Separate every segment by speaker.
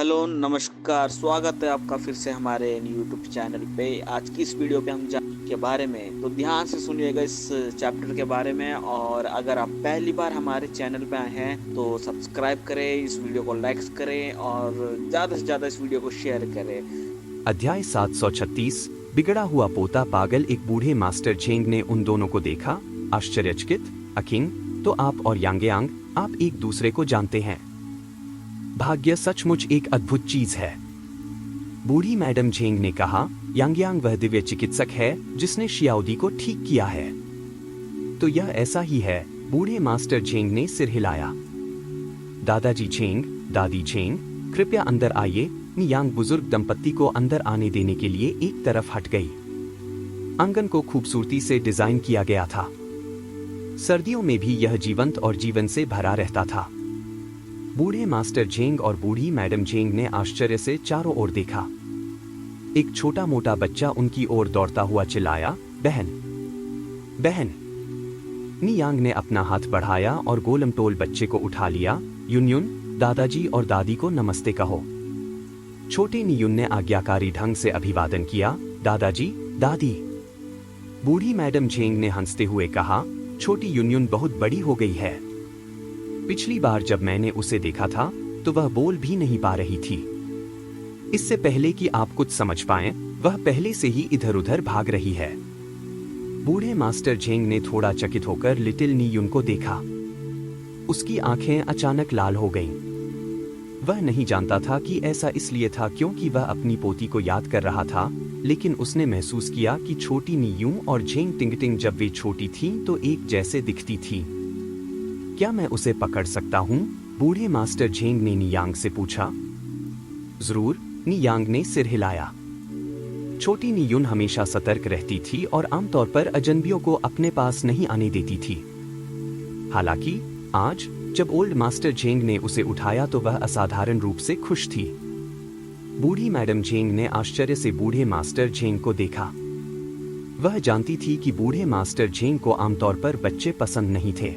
Speaker 1: Hello, नमस्कार, स्वागत है आपका फिर से हमारे यूट्यूब चैनल पे। आज की इस वीडियो पे हम जानेंगे के बारे में, तो ध्यान से सुनिएगा इस चैप्टर के बारे में। और अगर आप पहली बार हमारे चैनल पे आए हैं तो सब्सक्राइब करें, इस वीडियो को लाइक करें और ज़्यादा से ज़्यादा इस वीडियो को शेयर करें।
Speaker 2: अध्याय 736 बिगड़ा हुआ पोता पागल। एक बूढ़े मास्टर चेंग ने उन दोनों को देखा, आश्चर्यचकित। अकिंग, तो आप और यांगयांग, आप एक दूसरे को जानते हैं। भाग्य सचमुच एक अद्भुत चीज है, बूढ़ी मैडम झेंग ने कहा। यांगयांग वह दिव्य चिकित्सक है जिसने शियाओदी को ठीक किया है। तो यह ऐसा ही है, बूढ़े मास्टर झेंग ने सिर हिलाया। दादाजी झेंग, दादी झेंग, कृपया अंदर आइए। नियांग बुजुर्ग दंपत्ति को अंदर आने देने के लिए एक तरफ हट गई। आंगन को खूबसूरती से डिजाइन किया गया था। सर्दियों में भी यह जीवंत और जीवन से भरा रहता था। बूढ़े मास्टर झेंग और बूढ़ी मैडम झेंग ने आश्चर्य से चारों ओर देखा। एक छोटा मोटा बच्चा उनकी ओर दौड़ता हुआ चिल्लाया, बहन, बहन। नियांग ने अपना हाथ बढ़ाया और गोलमटोल बच्चे को उठा लिया। युनयुन, दादाजी और दादी को नमस्ते कहो। छोटे नियुन ने आज्ञाकारी ढंग से अभिवादन किया, दादाजी, दादी। बूढ़ी मैडम झेंग ने हंसते हुए कहा, छोटी युनयुन बहुत बड़ी हो गई है। पिछली बार जब मैंने उसे देखा था तो वह बोल भी नहीं पा रही थी। इससे पहले कि आप कुछ समझ पाएं, वह पहले से ही इधर उधर भाग रही है। बूढ़े मास्टर झेंग ने थोड़ा चकित होकर लिटिल नियुन को देखा। उसकी आंखें अचानक लाल हो गईं। वह नहीं जानता था कि ऐसा इसलिए था क्योंकि वह अपनी पोती को याद कर रहा था, लेकिन उसने महसूस किया कि छोटी नियू और झेंग टिंगटिंग जब वे छोटी थीं तो एक जैसे दिखती थी। क्या मैं उसे पकड़ सकता हूँ? बूढ़े मास्टर झेंग ने नियांग से पूछा। जरूर, नियांग ने सिर हिलाया। छोटी नियुन हमेशा सतर्क रहती थी और आमतौर पर अजनबियों को अपने पास नहीं आने देती थी। हालांकि आज जब ओल्ड मास्टर झेंग ने उसे उठाया तो वह असाधारण रूप से खुश थी। बूढ़ी मैडम झेंग ने आश्चर्य से बूढ़े मास्टर झेंग को देखा। वह जानती थी कि बूढ़े मास्टर झेंग को आमतौर पर बच्चे पसंद नहीं थे।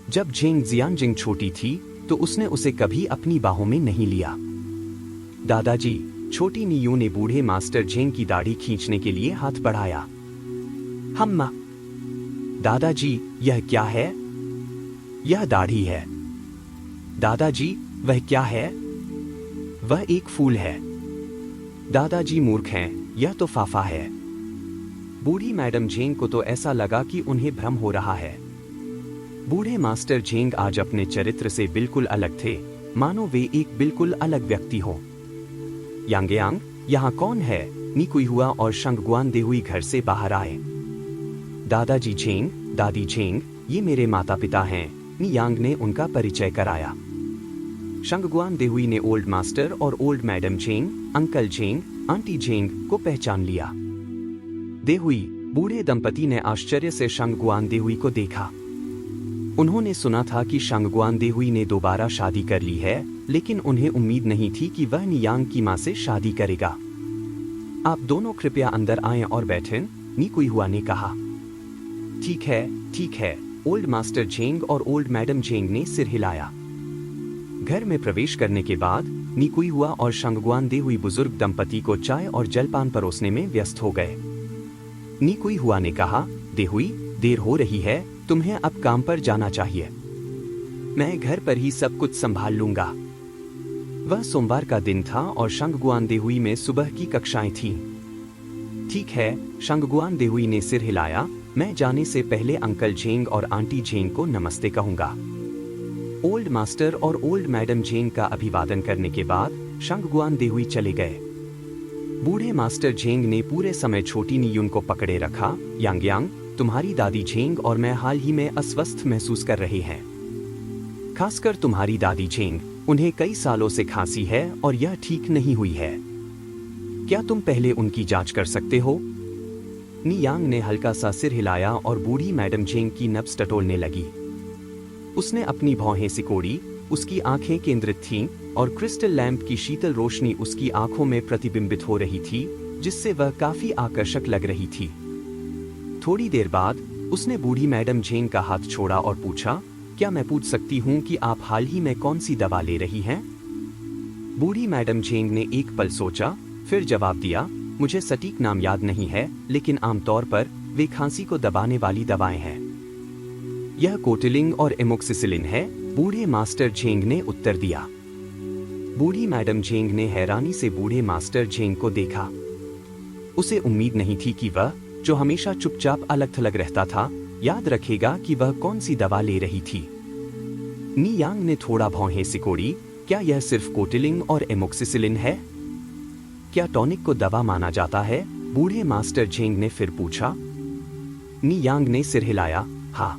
Speaker 2: जब झेंग जियांजिंग छोटी थी तो उसने उसे कभी अपनी बाहों में नहीं लिया। दादाजी, छोटी नियू ने बूढ़े मास्टर झेंग की दाढ़ी खींचने के लिए हाथ बढ़ाया। हम्मा। दादाजी, यह क्या है? यह दाढ़ी है। दादाजी, वह क्या है? वह एक फूल है। दादाजी मूर्ख हैं, यह तो फाफा है। बूढ़ी मैडम झेंग को तो ऐसा लगा कि उन्हें भ्रम हो रहा है। बूढ़े मास्टर झेंग आज अपने चरित्र से बिल्कुल अलग थे, मानो वे एक बिल्कुल अलग व्यक्ति हो। यांगयांग, यहाँ कौन है? निकुई और शंगगुआन देहुई घर से बाहर आए। दादाजी झेंग, दादी झेंग, ये मेरे माता पिता हैं। नियांग ने उनका परिचय कराया। शंगगुआन देहुई ने ओल्ड मास्टर और old madam Zheng, uncle Zheng, aunty Zheng को पहचान लिया। देहुई, बूढ़े दंपति ने आश्चर्य से शंगगुआन देहुई को देखा। उन्होंने सुना था कि शंगगुआन देहुई ने दोबारा शादी कर ली है, लेकिन उन्हें उम्मीद नहीं थी कि वह नियांग की मां से शादी करेगा। आप दोनों कृपया अंदर आएं और बैठें, निकुई ने कहा। ठीक है, ठीक है। ओल्ड मास्टर झेंग और ओल्ड मैडम झेंग ने सिर हिलाया। घर में प्रवेश करने के बाद निकुई और शंगगुआन देहुई बुजुर्ग दंपति को चाय और जलपान परोसने में व्यस्त हो गए। निकुई ने कहा, देहुई, देर हो रही है, तुम्हें अब काम पर जाना चाहिए। मैं घर पर ही सब कुछ संभाल लूंगा। वह सोमवार का दिन था और शंगगुआन देहुई में सुबह की कक्षाएं थीं। ठीक है, शंगगुआन देहुई ने सिर हिलाया। मैं जाने से पहले अंकल झेंग और आंटी झेंग को नमस्ते कहूंगा। ओल्ड मास्टर और ओल्ड मैडम झेंग का अभिवादन करने के बाद शंगगुआन देहुई चले गए। बूढ़े मास्टर झेंग ने पूरे समय छोटी नियुन को पकड़े रखा। यांगयांग, तुम्हारी दादी झेंग और मैं हाल ही में अस्वस्थ महसूस कर रहे हैं। खासकर तुम्हारी दादी झेंग, उन्हें कई सालों से खांसी है और यह ठीक नहीं हुई है। क्या तुम पहले उनकी जांच कर सकते हो? नियांग ने हल्का सा सिर हिलाया और बूढ़ी मैडम झेंग की नब्ज टटोलने लगी। उसने अपनी भौहें सिकोड़ी, उसकी आंखें केंद्रित थीं और क्रिस्टल लैंप की शीतल रोशनी उसकी आंखों में प्रतिबिंबित हो रही थी, जिससे वह काफी आकर्षक लग रही थी। थोड़ी देर बाद उसने बूढ़ी मैडम झेंग का हाथ छोड़ा और पूछा, क्या मैं पूछ सकती हूँ कि आप हाल ही में कौन सी दवा ले रही हैं? बूढ़ी मैडम झेंग ने एक पल सोचा, फिर जवाब दिया, मुझे सटीक नाम याद नहीं है, लेकिन आमतौर पर वे खांसी को दबाने वाली दवाएं हैं। यह कोटिलिंग और एमोक्सिसिलिन है, बूढ़े मास्टर झेंग ने उत्तर दिया। बूढ़ी मैडम झेंग ने हैरानी से बूढ़े मास्टर झेंग को देखा। उसे उम्मीद नहीं थी कि वह, जो हमेशा चुपचाप अलग थलग रहता था, याद रखेगा कि वह कौन सी दवा ले रही थी। नी यांग ने थोड़ा भौहें सिकोड़ी, क्या यह सिर्फ कोटिलिंग और एमोक्सिसिलिन है? क्या टॉनिक को दवा माना जाता है? बूढ़े मास्टर झेंग ने फिर पूछा। नी यांग ने सिर हिलाया, हाँ।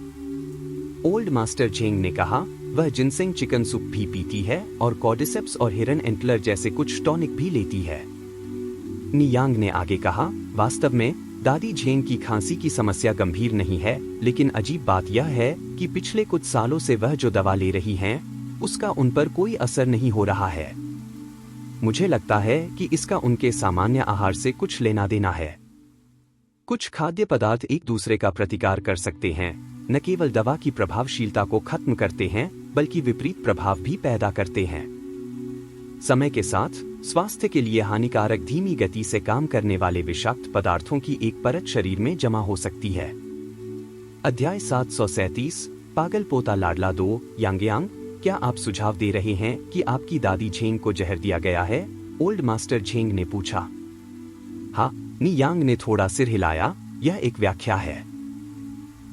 Speaker 2: ओल्ड मास्टर झेंग ने कहा, वह जिनसेंग चिकन सूप भी पीती है और कॉर्डिसेप्स और हिरन एंटलर जैसे कुछ टॉनिक भी लेती है। नी यांग ने आगे कहा, वास्तव में दादी झेंग की खांसी की समस्या गंभीर नहीं है, लेकिन अजीब बात यह है कि पिछले कुछ सालों से वह जो दवा ले रही हैं, उसका उन पर कोई असर नहीं हो रहा है। मुझे लगता है कि इसका उनके सामान्य आहार से कुछ लेना देना है। कुछ खाद्य पदार्थ एक दूसरे का प्रतिकार कर सकते हैं, न केवल दवा की प्रभावशीलता को खत्म करते हैं, बल्कि विपरीत प्रभाव भी पैदा करते हैं। समय के साथ स्वास्थ्य के लिए हानिकारक धीमी गति से काम करने वाले विषाक्त पदार्थों की एक परत शरीर में जमा हो सकती है। अध्याय 737, पागल पोता लाडला 2, यांगयांग, क्या आप सुझाव दे रहे हैं कि आपकी दादी झेंग को जहर दिया गया है? ओल्ड मास्टर झेंग ने पूछा। हाँ, नी यांग ने थोड़ा सिर हिलाया, यह एक व्याख्या है।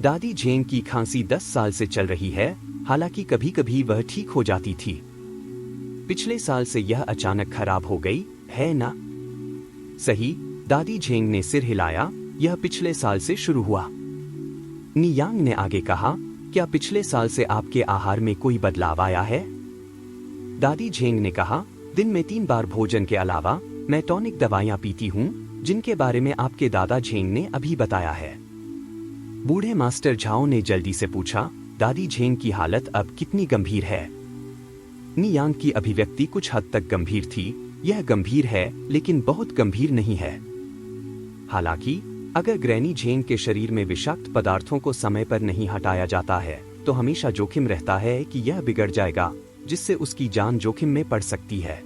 Speaker 2: दादी झेंग की खांसी 10 साल से चल रही है, हालांकि कभी कभी वह ठीक हो जाती थी। पिछले साल से यह अचानक खराब हो गई, है ना? सही, दादी झेंग ने सिर हिलाया, यह पिछले साल से शुरू हुआ। नी यांग ने आगे कहा, क्या पिछले साल से आपके आहार में कोई बदलाव आया है? दादी झेंग ने कहा, दिन में 3 बार भोजन के अलावा मैं टॉनिक दवाइयां पीती हूँ, जिनके बारे में आपके दादा झेंग ने अभी बताया है। बूढ़े मास्टर झाओ ने जल्दी से पूछा, दादी झेंग की हालत अब कितनी गंभीर है? नी यांग की अभिव्यक्ति कुछ हद तक गंभीर थी, यह गंभीर है लेकिन बहुत गंभीर नहीं है। हालांकि अगर ग्रैनी झेंग के शरीर में विषाक्त पदार्थों को समय पर नहीं हटाया जाता है, तो हमेशा जोखिम रहता है कि यह बिगड़ जाएगा, जिससे उसकी जान जोखिम में पड़ सकती है।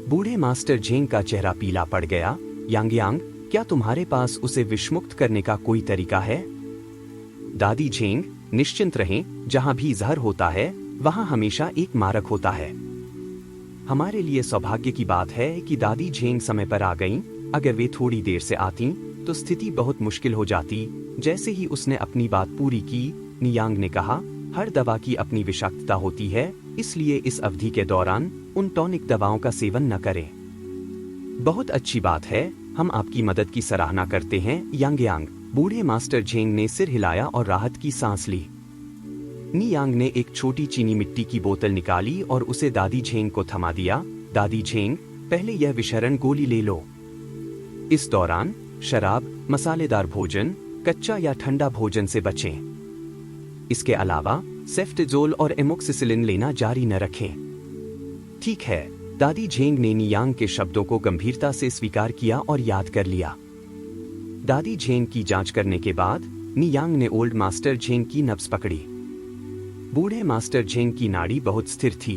Speaker 2: बूढ़े मास्टर झेंग का चेहरा पीला पड़ गया। यांगयांग, क्या तुम्हारे पास उसे विषमुक्त करने का कोई तरीका है? दादी झेंग, निश्चिंत रहें, जहां भी जहर होता है, वहां हमेशा एक मारक होता है। हमारे लिए सौभाग्य की बात है कि दादी झेंग समय पर आ गईं। अगर वे थोड़ी देर से आती, तो स्थिति बहुत मुश्किल हो जाती। जैसे ही उसने अपनी बात पूरी की, नी यांग ने कहा, हर दवा की अपनी विषाक्तता होती है, इसलिए इस अवधि के दौरान उन टॉनिक दवाओं का सेवन न करें। बहुत अच्छी बात है, हम आपकी मदद की सराहना करते हैं, यांगयांग। बूढ़े मास्टर झेंग ने सिर हिलाया और राहत की सांस ली। नी यांग ने एक छोटी चीनी मिट्टी की बोतल निकाली और उसे दादी झेंग को थमा दिया। दादी झेंग, पहले यह विषहरण गोली ले लो। इस दौरान शराब, मसालेदार भोजन, कच्चा या ठंडा भोजन से बचें। इसके अलावा सेफ्टिजोल और एमोक्सिसिलिन लेना जारी न रखें। ठीक है, दादी झेंग ने नी यांग के शब्दों को गंभीरता से स्वीकार किया और याद कर लिया। दादी झेंग की जांच करने के बाद नी यांग ने ओल्ड मास्टर झेंग की नब्ज पकड़ी। बूढ़े मास्टर झेंग की नाड़ी बहुत स्थिर थी,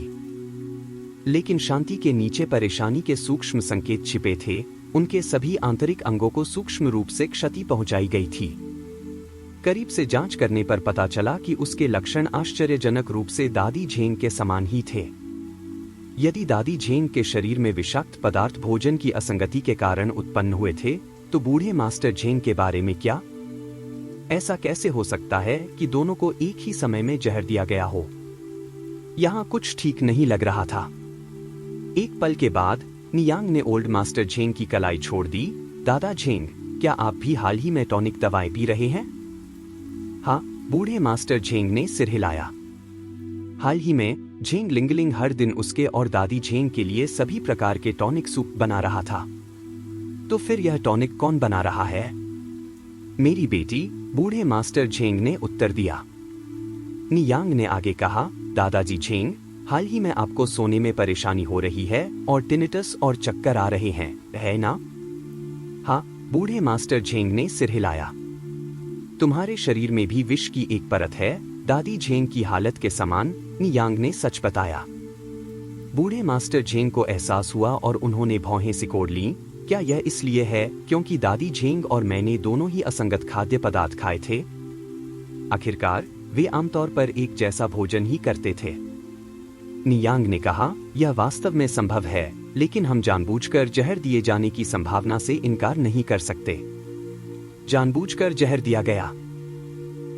Speaker 2: लेकिन शांति के नीचे परेशानी के सूक्ष्म संकेत छिपे थे। उनके सभी आंतरिक अंगों को सूक्ष्म रूप से क्षति पहुंचाई गई थी। करीब से जांच करने पर पता चला कि उसके लक्षण आश्चर्यजनक रूप से दादी झेंग के समान ही थे। यदि दादी झेंग के शरीर में विषाक्त पदार्थ भोजन की असंगति के कारण उत्पन्न हुए थे, तो बूढ़े मास्टर झेंग के बारे में क्या? ऐसा कैसे हो सकता है कि दोनों को एक ही समय में जहर दिया गया हो? यहां कुछ ठीक नहीं लग रहा था। एक पल के बाद नी यांग ने ओल्ड मास्टर झेंग की कलाई छोड़ दी। दादा झेंग, क्या आप भी हाल ही में टॉनिक दवाएं पी रहे हैं? हाँ, बूढ़े मास्टर झेंग ने सिर हिलाया। हाल ही में झेंग लिंगलिंग हर दिन उसके और दादी झेंग के लिए सभी प्रकार के टॉनिक सूप बना रहा था। तो फिर यह टॉनिक कौन बना रहा है? मेरी बेटी, बूढ़े मास्टर झेंग ने उत्तर दिया। नी यांग ने आगे कहा, दादाजी झेंग, हाल ही में आपको सोने में परेशानी हो रही है और टिनिटस और चक्कर आ रहे हैं, है ना? हाँ, बूढ़े मास्टर झेंग ने सिर हिलाया। तुम्हारे शरीर में भी विष की एक परत है, दादी झेंग की हालत के समान, नी यांग ने सच बताया। बूढ़े मास्टर झेंग को एहसास हुआ और उन्होंने भौहें सिकोड़ लीं। क्या यह इसलिए है क्योंकि दादी झेंग और मैंने दोनों ही असंगत खाद्य पदार्थ खाए थे? आखिरकार वे आमतौर पर एक जैसा भोजन ही करते थे। नियांग ने कहा, यह वास्तव में संभव है, लेकिन हम जानबूझकर जहर दिए जाने की संभावना से इनकार नहीं कर सकते। जानबूझकर जहर दिया गया।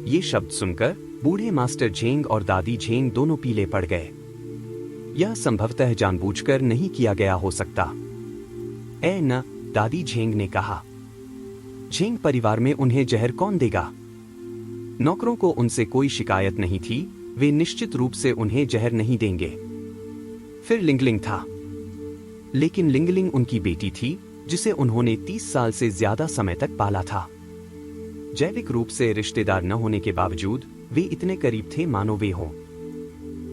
Speaker 2: ये शब्द सुनकर बूढ़े मास्टर झेंग और दादी झेंग दोनों पीले पड़ गए। यह संभवतः जानबूझकर नहीं किया गया हो सकता। न, दादी झेंग ने कहा। झेंग परिवार में उन्हें जहर कौन देगा? नौकरों को उनसे कोई शिकायत नहीं थी, वे निश्चित रूप से उन्हें जहर नहीं देंगे। फिर लिंगलिंग था, लेकिन लिंगलिंग उनकी बेटी थी जिसे उन्होंने 30 साल से ज्यादा समय तक पाला था। जैविक रूप से रिश्तेदार न होने के बावजूद वे इतने करीब थे मानो वे हों।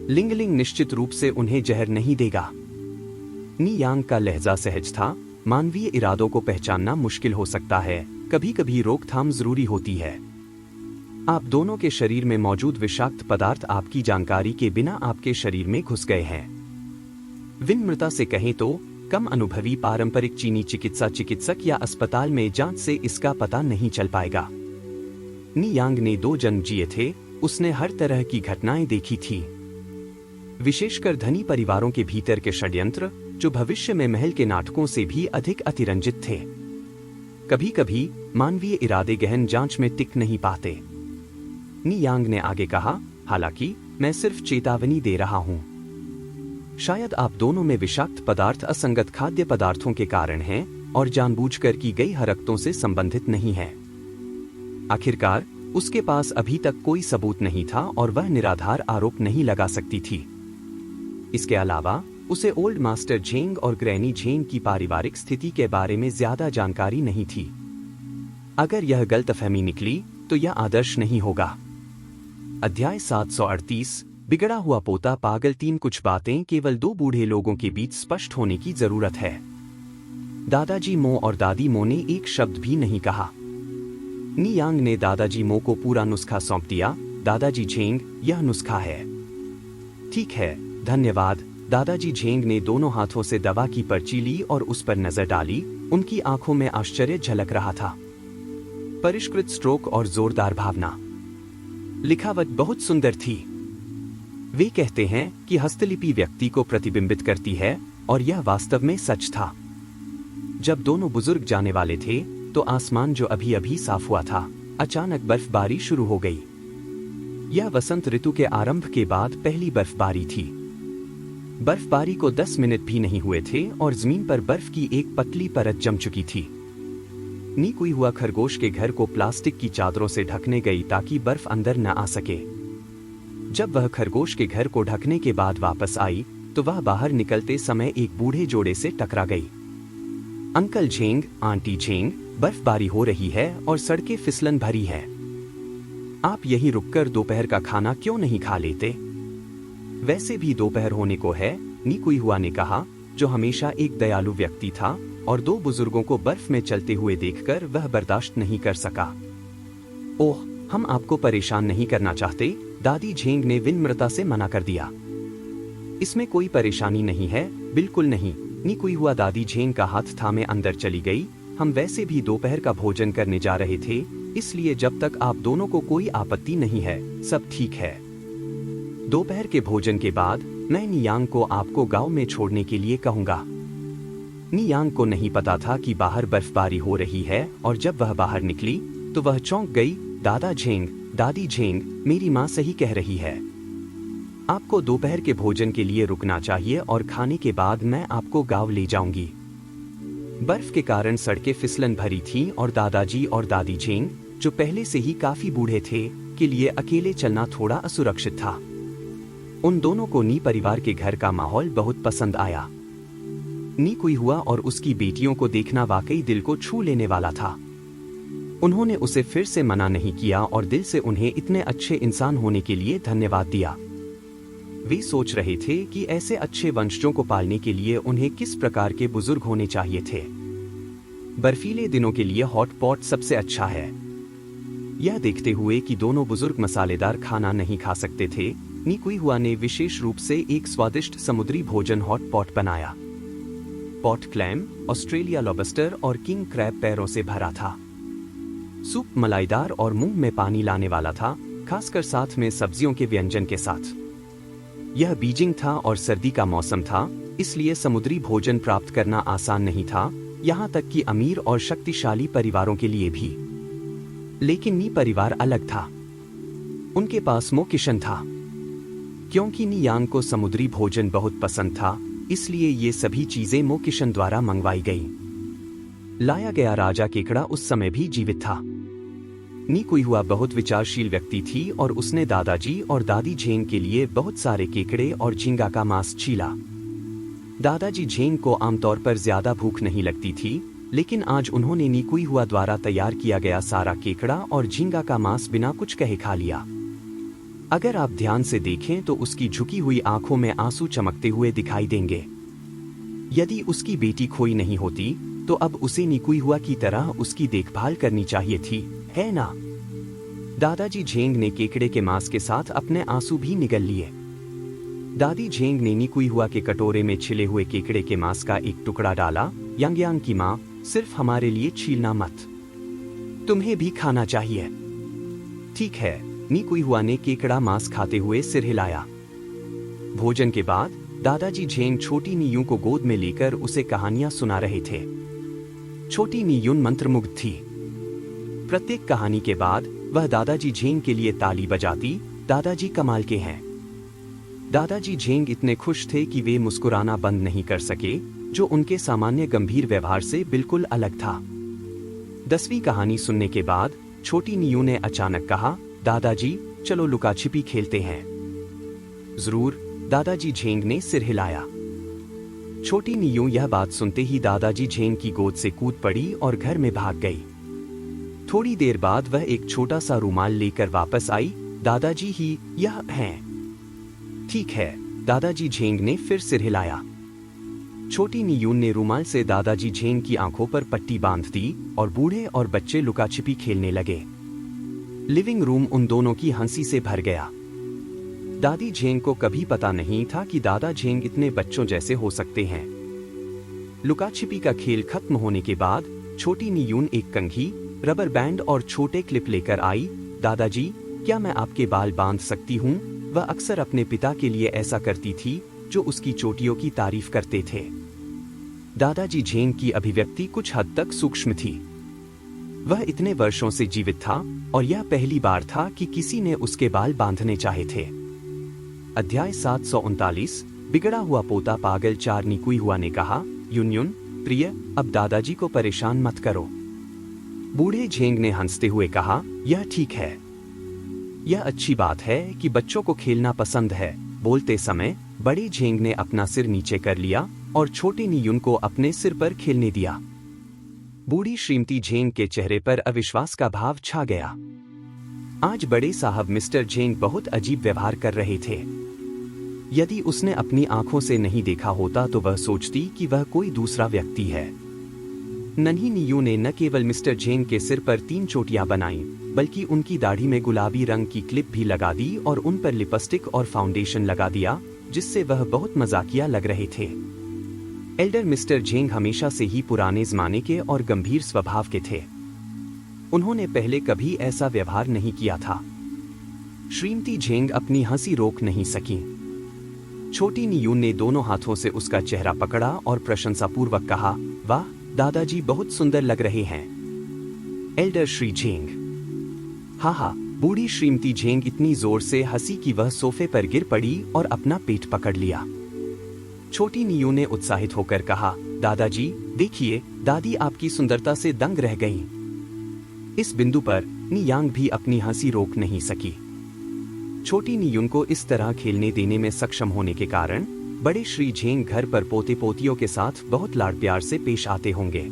Speaker 2: लिंगलिंग निश्चित रूप से उन्हें जहर नहीं देगा। नियांग का लहजा सहज था। मानवीय इरादों को पहचानना मुश्किल हो सकता है, कभी कभी रोकथाम जरूरी होती है। आप दोनों के शरीर में मौजूद विषाक्त पदार्थ आपकी जानकारी के बिना आपके शरीर में घुस गए हैं। विनम्रता से कहें तो कम अनुभवी पारंपरिक चीनी चिकित्सक या अस्पताल में जांच से इसका पता नहीं चल पाएगा। नियांग ने 2 जन्म जिए थे, उसने हर तरह की घटनाएं देखी थी, विशेषकर धनी परिवारों के भीतर के षड्यंत्र जो भविष्य में महल के नाटकों से भी अधिक अतिरंजित थे। कभी कभी मानवीय इरादे गहन जांच में टिक नहीं पाते। नियांग ने आगे कहा, हालांकि मैं सिर्फ चेतावनी दे रहा हूं। शायद आप दोनों में विषाक्त पदार्थ असंगत खाद्य पदार्थों के कारण हैं और जानबूझकर की गई हरकतों से संबंधित नहीं है। आखिरकार उसके पास अभी तक कोई सबूत नहीं था और वह निराधार आरोप नहीं लगा सकती थी। इसके अलावा उसे ओल्ड मास्टर झेंग और ग्रैनी झेंग की पारिवारिक स्थिति के बारे में ज्यादा जानकारी नहीं थी। अगर यह गलतफहमी निकली तो यह आदर्श नहीं होगा। अध्याय 738 बिगड़ा हुआ पोता पागल 3 कुछ बातें केवल 2 बूढ़े लोगों के बीच स्पष्ट होने की जरूरत है। दादाजी मो और दादी मो ने एक शब्द भी नहीं कहा। नियांग ने दादाजी मो को पूरा नुस्खा सौंप दिया। दादाजी झेंग, यह नुस्खा है। ठीक है, धन्यवाद। दादाजी झेंग ने दोनों हाथों से दवा की पर्ची ली और उस पर नजर डाली। उनकी आंखों में आश्चर्य झलक रहा था। परिष्कृत स्ट्रोक और जोरदार भावना। लिखावट बहुत सुंदर थी। वे कहते हैं कि हस्तलिपि व्यक्ति को प्रतिबिंबित करती है और यह वास्तव में सच था। जब दोनों बुजुर्ग जाने वाले थे तो आसमान जो अभी अभी साफ हुआ था, अचानक बर्फबारी शुरू हो गई। यह वसंत ऋतु के आरंभ के बाद पहली बर्फबारी थी। बर्फबारी को 10 मिनट भी नहीं हुए थे और जमीन पर बर्फ की एक पतली परत जम चुकी थी। नीकुई हुआ खरगोश के घर को प्लास्टिक की चादरों से ढकने गई ताकि बर्फ अंदर न आ सके। जब वह खरगोश के घर को ढकने के बाद वापस आई तो वह बाहर निकलते समय एक बूढ़े जोड़े से टकरा गई। अंकल झेंग, आंटी झेंग, बर्फबारी हो रही है और सड़कें फिसलन भरी है। आप यहीं रुककर दोपहर का खाना क्यों नहीं खा लेते? वैसे भी दोपहर होने को है, नीकुई हुआ ने कहा, जो हमेशा एक दयालु व्यक्ति था और 2 बुजुर्गों को बर्फ में चलते हुए देखकर वह बर्दाश्त नहीं कर सका। ओह, हम आपको परेशान नहीं करना चाहते, दादी झेंग ने विनम्रता से मना कर दिया। इसमें कोई परेशानी नहीं है, बिल्कुल नहीं। नीकुई हुआ दादी झेंग का हाथ थामे अंदर चली गई। हम वैसे भी दोपहर का भोजन करने जा रहे थे, इसलिए जब तक आप दोनों को कोई आपत्ति नहीं है, सब ठीक है। दोपहर के भोजन के बाद मैं नियांग को आपको गांव में छोड़ने के लिए कहूंगा। नियांग को नहीं पता था कि बाहर बर्फबारी हो रही है और जब वह बाहर निकली तो वह चौंक गई। दादा झेंग, दादी झेंग, मेरी माँ सही कह रही है। आपको दोपहर के भोजन के लिए रुकना चाहिए और खाने के बाद मैं आपको गांव ले जाऊंगी। बर्फ के कारण सड़कें फिसलन भरी थीं और दादाजी और दादी झेंग, जो पहले से ही काफी बूढ़े थे, के लिए अकेले चलना थोड़ा असुरक्षित था। उन दोनों को नी परिवार के घर का माहौल बहुत पसंद आया। नीकुई हुआ और उसकी बेटियों को देखना वाकई दिल को छू लेने वाला था। उन्होंने उसे फिर से मना नहीं किया और दिल से उन्हें इतने अच्छे इंसान होने के लिए धन्यवाद दिया। वे सोच रहे थे कि ऐसे अच्छे वंशजों को पालने के लिए उन्हें किस प्रकार के बुजुर्ग होने चाहिए थे। बर्फीले दिनों के लिए हॉट पॉट सबसे अच्छा है। यह देखते हुए कि दोनों बुजुर्ग मसालेदार खाना नहीं खा सकते थे, निकुई हुआ ने विशेष रूप से एक स्वादिष्ट समुद्री भोजन हॉट पॉट बनाया। पॉट क्लैम, ऑस्ट्रेलिया लॉबस्टर और किंग क्रैब पैरों से भरा था। सूप मलाईदार और मुंह में पानी लाने वाला था, खासकर साथ में सब्जियों के व्यंजन के साथ। यह बीजिंग था और सर्दी का मौसम था, इसलिए समुद्री भोजन प्राप्त करना आसान नहीं था, यहाँ तक कि अमीर और शक्तिशाली परिवारों के लिए भी। लेकिन नी परिवार अलग था। उनके पास मो किशन था। क्योंकि नी यांग को समुद्री भोजन बहुत पसंद था, इसलिए ये सभी चीजें मो किशन द्वारा मंगवाई गईं। लाया गया राजा केकड़ा उस समय भी जीवित था। नी कुई हुआ बहुत विचारशील व्यक्ति थी और उसने दादाजी और दादी झेंग के लिए बहुत सारे केकड़े और झींगा का मांस छीला। दादाजी झेंग को आमतौर पर ज्यादा भूख नहीं लगती थी, लेकिन आज उन्होंने नी कुई हुआ द्वारा तैयार किया गया सारा केकड़ा और झींगा का मांस बिना कुछ कहे खा लिया। अगर आप ध्यान से देखें तो उसकी झुकी हुई आंखों में आंसू चमकते हुए दिखाई देंगे। यदि उसकी बेटी खोई नहीं होती तो अब उसे नी कुई हुआ की तरह उसकी देखभाल करनी चाहिए थी, है ना? दादाजी झेंग ने केकड़े के मांस के साथ अपने आंसू भी निगल लिए। दादी झेंग ने नी कुई हुआ के कटोरे में छिले हुए केकड़े के मांस का एक टुकड़ा डाला। यांग की माँ, सिर्फ हमारे लिए छीलना मत, तुम्हें भी खाना चाहिए। ठीक है, नी कुई हुआ ने केकड़ा मांस खाते हुए सिर हिलाया। भोजन के बाद दादाजी झेंग छोटी नीयूं को गोद में लेकर उसे कहानियां सुना रहे थे। छोटी नीयूं मंत्रमुग्ध थी। प्रत्येक कहानी के बाद वह दादाजी झेंग के लिए ताली बजाती। दादाजी कमाल के हैं। दादाजी झेंग इतने खुश थे कि वे मुस्कुराना बंद नहीं कर सके, जो उनके सामान्य गंभीर व्यवहार से बिल्कुल अलग था। 10वीं कहानी सुनने के बाद छोटी नीयू ने अचानक कहा, दादाजी चलो लुका छिपी खेलते हैं। जरूर, दादाजी झेंग ने सिर हिलाया। छोटी नीयू यह बात सुनते ही दादाजी झेंग की गोद से कूद पड़ी और घर में भाग गई। थोड़ी देर बाद वह एक छोटा सा रूमाल लेकर वापस आई। दादाजी ही यह हैं। ठीक है, दादाजी झेंग ने फिर सिर हिलाया। छोटी नीयून ने रूमाल से दादाजी झेंग की आंखों पर पट्टी बांध दी और बूढ़े और बच्चे लुका छिपी खेलने लगे। लिविंग रूम उन दोनों की हंसी से भर गया। दादी झेंग को कभी पता नहीं था कि दादा झेंग इतने बच्चों जैसे हो सकते हैं। लुका छिपी का खेल खत्म होने के बाद छोटी नीयून एक कंघी, रबर बैंड और छोटे क्लिप लेकर आई। दादाजी, क्या मैं आपके बाल बांध सकती हूँ? वह अक्सर अपने पिता के लिए ऐसा करती थी, जो उसकी चोटियों की तारीफ करते थे। दादाजी झेंग की अभिव्यक्ति कुछ हद तक सूक्ष्म थी। वह इतने वर्षों से जीवित था और यह पहली बार था कि किसी ने उसके बाल बांधने चाहे थे। अध्याय 739, बिगड़ा हुआ पोता पागल 4। निकुई हुआ ने कहा, यून, प्रिय, अब दादाजी को परेशान मत करो। बूढ़े झेंग ने हंसते हुए कहा, यह ठीक है। यह अच्छी बात है कि बच्चों को खेलना पसंद है। बोलते समय बड़े झेंग ने अपना सिर नीचे कर लिया और छोटे नीयून को अपने सिर पर खेलने दिया। बूढ़ी श्रीमती झेंग के चेहरे पर अविश्वास का भाव छा गया। आज बड़े साहब मिस्टर झेंग बहुत अजीब व्यवहार कर रहे थे। यदि उसने अपनी आंखों से नहीं देखा होता तो वह सोचती कि वह कोई दूसरा व्यक्ति है। नन्ही नीयू ने न केवल मिस्टर झेंग के सिर पर 3 चोटियां बनाईं, बल्कि उनकी दाढ़ी में गुलाबी रंग की क्लिप भी लगा दी और उन पर लिपस्टिक और फाउंडेशन लगा दिया, जिससे वह बहुत मजाकिया लग रहे थे। एल्डर मिस्टर झेंग हमेशा से ही पुराने जमाने के और गंभीर स्वभाव के थे। उन्होंने पहले कभी ऐसा व्यवहार नहीं किया था। श्रीमती झेंग अपनी हंसी रोक नहीं सकी। छोटी नीयून ने दोनों हाथों से उसका चेहरा पकड़ा और प्रशंसापूर्वक कहा, वाह, दादाजी बहुत सुंदर लग रहे हैं। Elder Shri Zheng. हा, बूढ़ी श्रीमती झेंग इतनी जोर से हंसी कि वह सोफे पर गिर पड़ी और अपना पेट पकड़ लिया। छोटी नीयू ने उत्साहित होकर कहा, दादाजी देखिए, दादी आपकी सुंदरता से दंग रह गईं। इस बिंदु पर नी यांग भी अपनी हंसी रोक नहीं सकी। छोटी नीयून को इस तरह खेलने देने में सक्षम होने के कारण बड़े श्री झेंग घर पर पोते पोतियों के साथ बहुत लाड़ प्यार से पेश आते होंगे।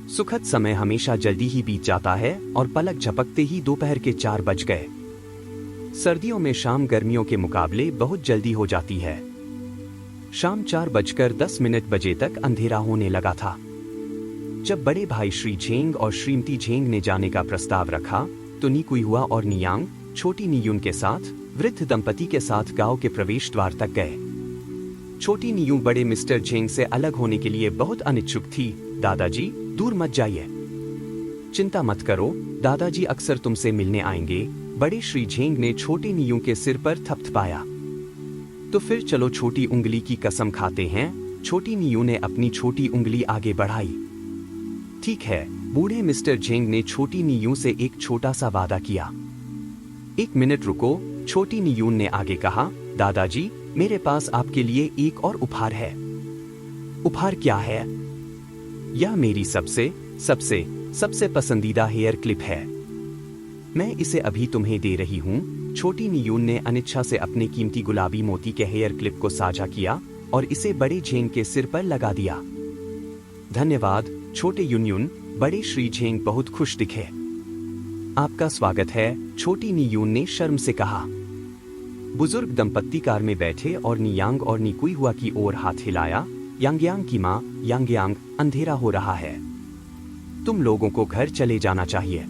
Speaker 2: सुखद समय हमेशा जल्दी ही बीत जाता है और पलक झपकते ही दोपहर के 4 बज गए। सर्दियों में शाम गर्मियों के मुकाबले बहुत जल्दी हो जाती है। शाम 4:10 बजे तक अंधेरा होने लगा था। जब बड़े भाई श्री झेंग और श्रीमती झेंग ने जाने का प्रस्ताव रखा तो नी कुई हुआ और नियांग छोटी नियुन के साथ वृद्ध दंपति के साथ गांव के प्रवेश द्वार तक गए। छोटी नियू बड़े मिस्टर झेंग से अलग होने के लिए बहुत अनिच्छुक थी। दादाजी, दूर मत जाइए। चिंता मत करो, दादाजी अक्सर तुमसे मिलने आएंगे, बड़े श्री झेंग ने छोटी नियू के सिर पर थपथपाया। तो फिर चलो छोटी उंगली की कसम खाते हैं। छोटी नियू ने अपनी छोटी उंगली आगे बढ़ाई। ठीक है, बूढ़े मिस्टर झेंग ने छोटी नियू से एक छोटा सा वादा किया। 1 मिनट रुको, छोटी नियून ने आगे कहा। दादाजी, मेरे पास आपके लिए एक और उपहार है। उपहार क्या है? यह मेरी सबसे सबसे सबसे पसंदीदा हेयर क्लिप है। मैं इसे अभी तुम्हें दे रही हूँ। छोटी नियून ने अनिच्छा से अपने कीमती गुलाबी मोती के हेयर क्लिप को साझा किया और इसे बड़े झेंग के सिर पर लगा दिया। धन्यवाद छोटे यून। बड़े श्री झेंग बहुत खुश दिखे। आपका स्वागत है, छोटी नियून ने शर्म से कहा। बुजुर्ग दंपत्ति कार में बैठे और नियांग और निकुई हुआ की ओर हाथ हिलाया। यांग्यांग की माँ, यांग्यांग, अंधेरा हो रहा है, तुम लोगों को घर चले जाना चाहिए।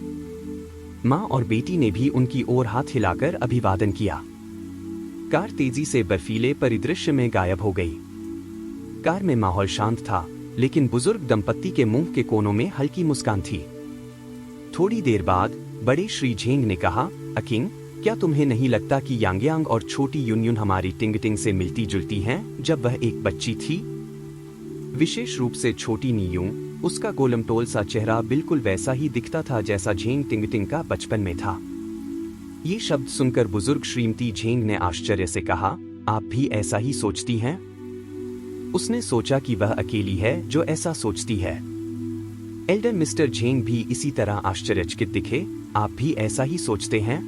Speaker 2: माँ और बेटी ने भी उनकी ओर हाथ हिलाकर अभिवादन किया। कार तेजी से बर्फीले परिदृश्य में गायब हो गई। कार में माहौल शांत था, लेकिन बुजुर्ग दंपत्ति के मुंह के कोनों में हल्की मुस्कान थी। थोड़ी देर बाद बड़े श्री झेंग ने कहा, अकिंग, क्या तुम्हें नहीं लगता कि यांग्यांग और छोटी यून हमारी टिंगटिंग से मिलती जुलती हैं जब वह एक बच्ची थी? विशेष रूप से छोटी नियू, उसका गोलमटोल सा चेहरा बिल्कुल वैसा ही दिखता था जैसा झेंग टिंगटिंग का बचपन में था। ये शब्द सुनकर बुजुर्ग श्रीमती झेंग ने आश्चर्य से कहा, आप भी ऐसा ही सोचती हैं? उसने सोचा कि वह अकेली है जो ऐसा सोचती है। एल्डर मिस्टर झेंग भी इसी तरह आश्चर्यचकित दिखे। आप भी ऐसा ही सोचते हैं?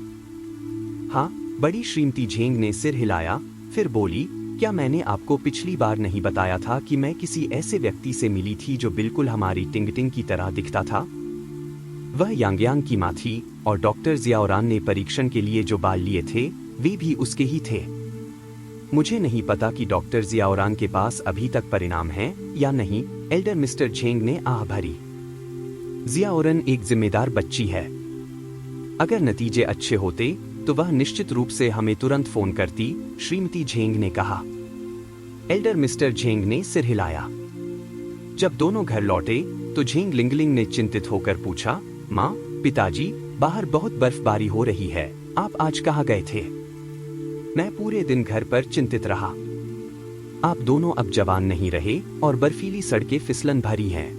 Speaker 2: हाँ, बड़ी श्रीमती झेंग ने सिर हिलाया, फिर बोली, क्या मैंने आपको पिछली बार नहीं बताया था कि मैं किसी ऐसे व्यक्ति से मिली थी जो बिल्कुल हमारी टिंगटिंग की तरह दिखता था? वह यांग्यांग की माँ थी और डॉक्टर जियाओरान ने परीक्षण के लिए जो बाल लिए थे वे भी उसके ही थे। मुझे नहीं पता कि डॉक्टर जियाओरान के पास अभी तक परिणाम हैं या नहीं, एल्डर मिस्टर झेंग ने आह भरी। जियाओरान एक जिम्मेदार बच्ची है। अगर नतीजे अच्छे होते तो वह निश्चित रूप से हमें तुरंत फोन करती, श्रीमती झेंग ने कहा। एल्डर मिस्टर झेंग ने सिर हिलाया। जब दोनों घर लौटे तो झेंग लिंगलिंग ने चिंतित होकर पूछा, माँ, पिताजी, बाहर बहुत बर्फबारी हो रही है, आप आज कहाँ गए थे? मैं पूरे दिन घर पर चिंतित रहा। आप दोनों अब जवान नहीं रहे और बर्फीली सड़कें फिसलन भरी हैं।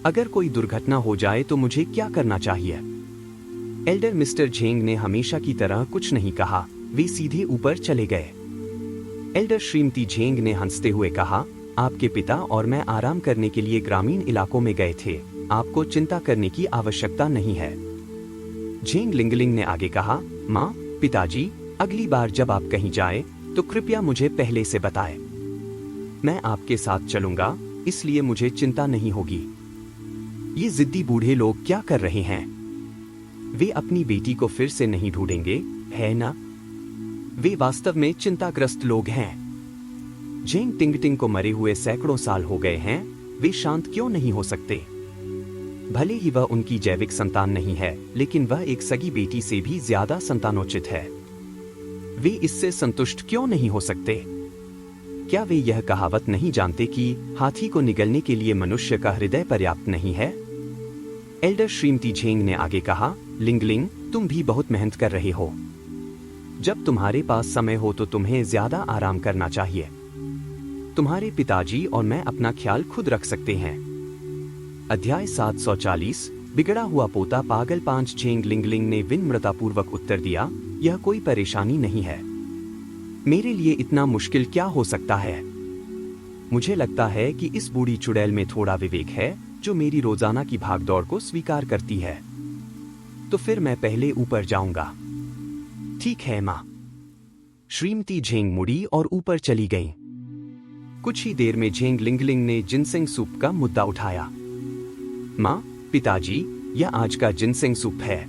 Speaker 2: अगर कोई दुर्घटना हो जाए तो मुझे क्या करना चाहिए? एल्डर मिस्टर झेंग ने हमेशा की तरह कुछ नहीं कहा, वे सीधे ऊपर चले गए। एल्डर श्रीमती झेंग ने हंसते हुए कहा, आपके पिता और मैं आराम करने के लिए ग्रामीण इलाकों में गए थे, आपको चिंता करने की आवश्यकता नहीं है। झेंग लिंगलिंग ने आगे कहा, माँ, पिताजी, अगली बार जब आप कहीं जाएं, तो कृपया मुझे पहले से बताएं। मैं आपके साथ चलूंगा, इसलिए मुझे चिंता नहीं होगी। ये जिद्दी बूढ़े लोग क्या कर रहे हैं? वे अपनी बेटी को फिर से नहीं ढूंढेंगे, है ना? वे वास्तव में चिंताग्रस्त लोग हैं। झेंग टिंगटिंग को मरे हुए सैकड़ों साल हो गए हैं, वे शांत क्यों नहीं हो सकते? भले ही वह उनकी जैविक संतान नहीं है, लेकिन वह एक सगी बेटी से भी ज्यादा संतानोचित है। वे इससे संतुष्ट क्यों नहीं हो सकते? क्या वे यह कहावत नहीं जानते कि हाथी को निगलने के लिए मनुष्य का हृदय पर्याप्त नहीं है? एल्डर श्रीमती झेंग ने आगे कहा, लिंगलिंग, तुम भी बहुत मेहनत कर रहे हो। जब तुम्हारे पास समय हो तो तुम्हें ज्यादा आराम करना चाहिए। तुम्हारे पिताजी और मैं अपना ख्याल खुद रख सकते हैं। अध्याय 740, बिगड़ा हुआ पोता पागल 5। झेंग लिंगलिंग ने विनम्रतापूर्वक उत्तर दिया, यह कोई परेशानी नहीं है। मेरे लिए इतना मुश्किल क्या हो सकता है? मुझे लगता है कि इस बूढ़ी चुड़ैल में थोड़ा विवेक है जो मेरी रोजाना की भागदौड़ को स्वीकार करती है। तो फिर मैं पहले ऊपर जाऊंगा। ठीक है माँ। श्रीमती झेंग मुड़ी और ऊपर चली गई। कुछ ही देर में झेंग लिंगलिंग ने जिनसेंग सूप का मुद्दा उठाया। माँ, पिताजी, यह आज का जिनसेंग सूप है।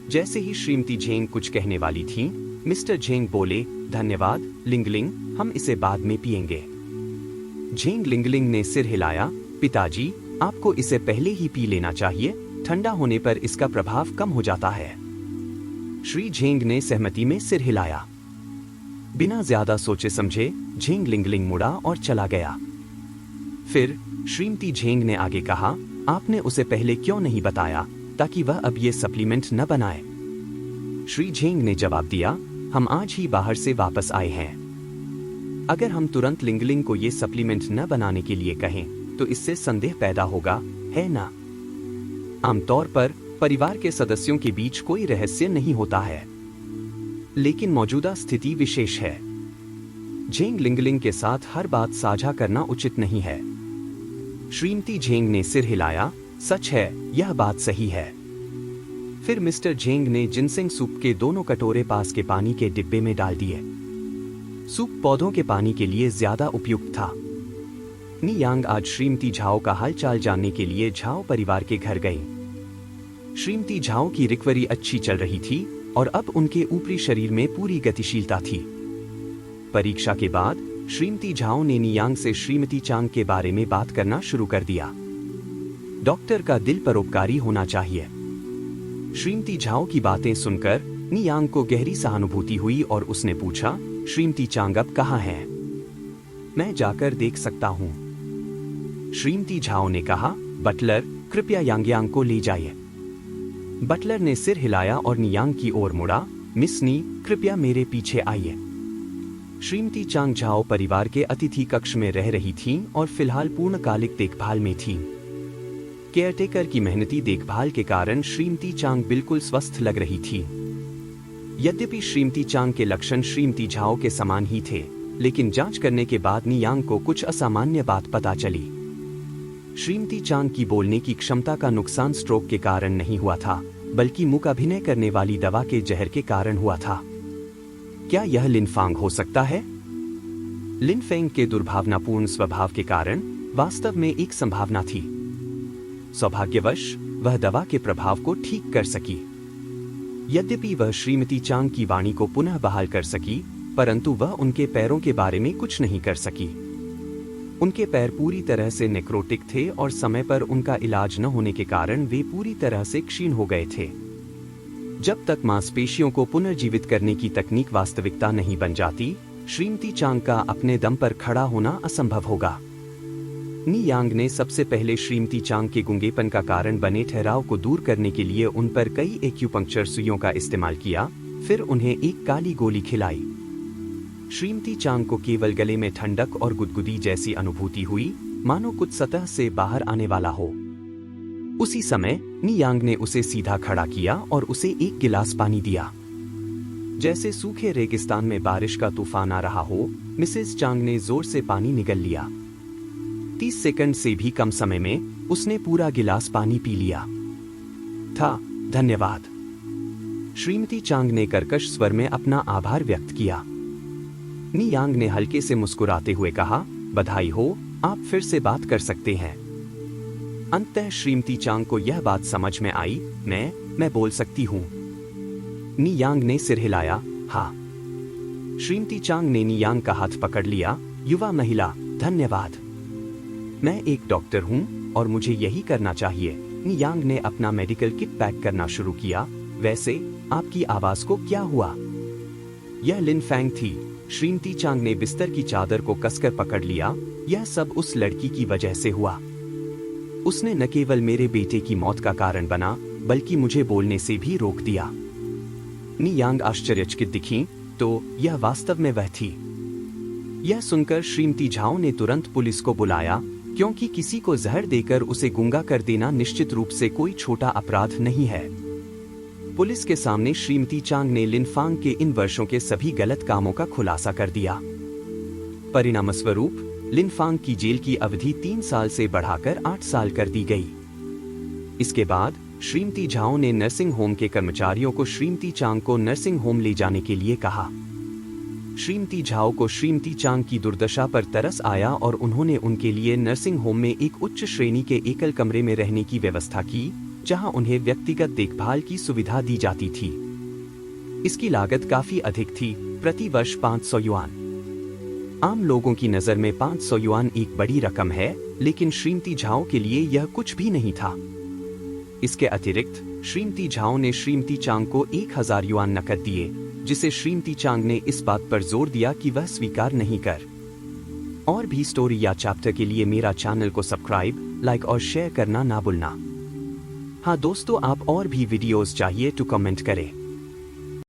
Speaker 2: जैसे ही श्रीमती झेंग कुछ कहने वाली थी, मिस्टर झेंग बोले, धन्यवाद लिंगलिंग, हम इसे बाद में पिएंगे। झेंग लिंगलिंग ने सिर हिलाया, पिताजी, आपको इसे पहले ही पी लेना चाहिए, ठंडा होने पर इसका प्रभाव कम हो जाता है। श्री झेंग ने सहमति में सिर हिलाया। बिना ज्यादा सोचे समझे झेंग लिंगलिंग मुड़ा और चला गया। फिर श्रीमती झेंग ने आगे कहा, आपने उसे पहले क्यों नहीं बताया ताकि वह अब ये सप्लीमेंट न बनाए? श्री झेंग ने जवाब दिया, हम आज ही बाहर से वापस आए हैं। अगर हम तुरंत लिंगलिंग को ये सप्लीमेंट न बनाने के लिए कहें तो इससे संदेह पैदा होगा, है ना? आमतौर पर परिवार के सदस्यों के बीच कोई रहस्य नहीं होता है, लेकिन मौजूदा स्थिति विशेष है। झेंग लिंगलिंग के साथ हर बात साझा करना उचित नहीं है। श्रीमती झेंग ने सिर हिलाया, सच है, यह बात सही है। फिर मिस्टर झेंग ने जिनसेंग सूप के दोनों कटोरे पास के पानी के डिब्बे में डाल दिए। सूप पौधों के पानी के लिए ज्यादा उपयुक्त था। नी यांग आज श्रीमती झाओ का हालचाल जानने के लिए झाओ परिवार के घर गई। श्रीमती झाओ की रिकवरी अच्छी चल रही थी और अब उनके ऊपरी शरीर में पूरी गतिशीलता थी। परीक्षा के बाद श्रीमती झाओ ने नी यांग से श्रीमती चांग के बारे में बात करना शुरू कर दिया। डॉक्टर का दिल परोपकारी होना चाहिए। श्रीमती झाओ की बातें सुनकर नी यांग को गहरी सहानुभूति हुई और उसने पूछा, श्रीमती चांग अब कहाँ हैं? मैं जाकर देख सकता हूँ। श्रीमती झाओ ने कहा, बटलर कृपया यांग को ले जाइए। बटलर ने सिर हिलाया और नी यांग की ओर मुड़ा, मिस नी कृपया मेरे पीछे आइए। श्रीमती चांग झाओ परिवार के अतिथि कक्ष में रह रही थीं और फिलहाल पूर्णकालिक देखभाल में थीं। केयरटेकर की मेहनती देखभाल के कारण श्रीमती चांग बिल्कुल स्वस्थ लग रही थी। यद्यपि श्रीमती चांग के लक्षण श्रीमती झाओ के समान ही थे, लेकिन जांच करने के बाद नी यांग को कुछ असामान्य बात पता चली। श्रीमती चांग की बोलने की क्षमता का नुकसान स्ट्रोक के कारण नहीं हुआ था, बल्कि मूकाभिनय करने वाली दवा के जहर के कारण हुआ था। क्या यह लिनफांग हो सकता है? लिनफेंग के दुर्भावनापूर्ण स्वभाव के कारण वास्तव में एक संभावना थी। सौभाग्यवश वह दवा के प्रभाव को ठीक कर सकी। यद्यपि वह श्रीमती चांग की वाणी को पुनः बहाल कर सकी, परंतु वह उनके पैरों के बारे में कुछ नहीं कर सकी। उनके पैर पूरी तरह से नेक्रोटिक थे और समय पर उनका इलाज न होने के कारण वे पूरी तरह से क्षीण हो गए थे। जब तक मांसपेशियों को पुनर्जीवित करने की तकनीक वास्तविकता नहीं बन जाती, श्रीमती चांग का अपने दम पर खड़ा होना असंभव होगा। नी यांग ने सबसे पहले श्रीमती चांग के गूंगेपन का कारण बने ठहराव को दूर करने के लिए उन पर कई एक्यूपंक्चर सुइयों का इस्तेमाल किया, फिर उन्हें एक काली गोली खिलाई। श्रीमती चांग को केवल गले में ठंडक और गुदगुदी जैसी अनुभूति हुई, मानो कुछ सतह से बाहर आने वाला हो। उसी समय नी यांग ने उसे सीधा खड़ा किया और उसे एक गिलास पानी दिया। जैसे सूखे रेगिस्तान में बारिश का तूफान आ रहा हो, मिसेस चांग ने जोर से पानी निगल लिया। 30 सेकंड से भी कम समय में उसने पूरा गिलास पानी पी लिया था। धन्यवाद। श्रीमती चांग ने कर्कश स्वर में अपना आभार व्यक्त किया। नी यांग ने हल्के से मुस्कुराते हुए कहा, बधाई हो, आप फिर से बात कर सकते हैं। अंततः श्रीमती चांग को यह बात समझ में आई, मैं बोल सकती हूँ। नी यांग ने सिर हिलाया, हाँ। श्रीमती चांग ने नी यांग का हाथ पकड़ लिया, युवा महिला, धन्यवाद। मैं एक डॉक्टर हूँ और मुझे यही करना चाहिए। नी यांग ने अपना मेडिकल किट पैक करना शुरू किया। वैसे आपकी आवाज को क्या हुआ? यह लिनफेंग थी। श्रीमती चांग ने बिस्तर की चादर को कसकर पकड़ लिया। यह सब उस लड़की की वजह से हुआ। उसने न केवल मेरे बेटे की मौत का कारण बना, बल्कि मुझे बोलने से भी रोक दिया। नी यांग आश्चर्यचकित दिखी, तो यह वास्तव में वह थी। यह सुनकर श्रीमती झाओ ने तुरंत पुलिस को बुलाया, क्योंकि किसी को जहर देकर उसे गूंगा कर देना निश्चित रूप से कोई छोटा अपराध नहीं है। पुलिस के सामने श्रीमती चांग ने लिनफांग के इन वर्षों के सभी गलत कामों का खुलासा कर दिया। परिणामस्वरूप लिनफांग की जेल की अवधि 3 साल से बढ़ाकर 8 साल कर दी गई। इसके बाद श्रीमती झाओ ने नर्सिंग होम के कर्मचारियों को श्रीमती चांग को नर्सिंग होम ले जाने के लिए कहा। श्रीमती झाओ को श्रीमती चांग की दुर्दशा पर तरस आया और उन्होंने उनके लिए नर्सिंग होम में एक उच्च श्रेणी के एकल कमरे में रहने की व्यवस्था की, जहां उन्हें व्यक्तिगत देखभाल की सुविधा दी जाती थी। इसकी लागत काफी अधिक थी, प्रति वर्ष 500 युआन। आम लोगों की नजर में 500 युआन एक बड़ी रकम है, लेकिन श्रीमती झाओ के लिए यह कुछ भी नहीं था। इसके अतिरिक्त श्रीमती झाओ ने श्रीमती चांग को 1000 युआन नकद दिए, जिसे श्रीमती चांग ने इस बात पर जोर दिया कि वह स्वीकार नहीं कर। और भी स्टोरी या चैप्टर के लिए मेरा चैनल को सब्सक्राइब, लाइक और शेयर करना ना भूलना। हाँ दोस्तों, आप और भी वीडियोस चाहिए तो कमेंट करें।